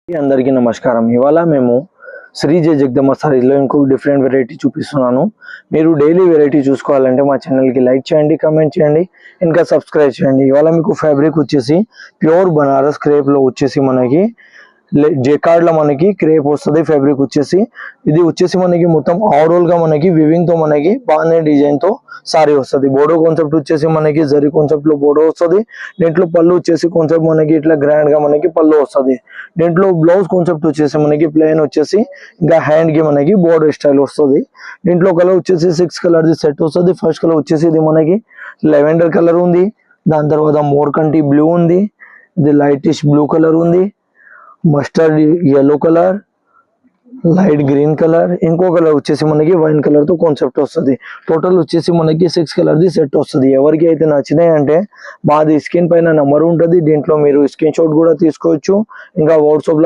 అందరికీ నమస్కారం. ఇవాళ మేము శ్రీ జయ జగదమ్మ సారీలో ఇంకొక డిఫరెంట్ వెరైటీ చూపిస్తున్నాను. మీరు డైలీ వెరైటీ చూసుకోవాలంటే మా ఛానల్కి లైక్ చేయండి, కమెంట్ చేయండి, ఇంకా సబ్స్క్రైబ్ చేయండి. ఇవాళ మీకు ఫ్యాబ్రిక్ వచ్చేసి ప్యూర్ బనారస్ క్రేప్లో వచ్చేసి మనకి జేకార్డ్లో మనకి క్రేప్ వస్తుంది. ఫ్యాబ్రిక్ వచ్చేసి ఇది వచ్చేసి మనకి మొత్తం ఓవరాల్గా మనకి వివింగ్తో మనకి బాగానే డిజైన్తో సారీ వస్తుంది. బోడో కాన్సెప్ట్ వచ్చేసి మనకి జరీ కాన్సెప్ట్లో బోడో వస్తుంది. దీంట్లో పళ్ళు వచ్చేసి కాన్సెప్ట్ మనకి ఇట్లా గ్రాండ్గా మనకి పళ్ళు వస్తుంది. దీంట్లో బ్లౌజ్ కాన్సెప్ట్ వచ్చేసి మనకి ప్లెయిన్ వచ్చేసి ఇంకా హ్యాండ్కి మనకి బోర్డర్ స్టైల్ వస్తుంది. దీంట్లో కలర్ వచ్చేసి 6 కలర్ది సెట్ వస్తుంది. ఫస్ట్ కలర్ వచ్చేసి ఇది మనకి లెవెండర్ కలర్ ఉంది. దాని తర్వాత మోర్కంటి బ్లూ ఉంది. ఇది లైటిష్ బ్లూ కలర్ ఉంది. Mustard yellow colour, light green colour, ఇంకో కలర్ వచ్చేసి మనకి వైన్ కలర్ తో కాన్సెప్ట్ వస్తుంది. టోటల్ వచ్చేసి మనకి 6 కలర్ది సెట్ వస్తుంది. ఎవరికి అయితే నచ్చినాయి అంటే మాది స్క్రీన్ పైన నెంబర్ ఉంటుంది. దీంట్లో మీరు స్క్రీన్ షాట్ కూడా తీసుకోవచ్చు. ఇంకా వాట్సాప్ లో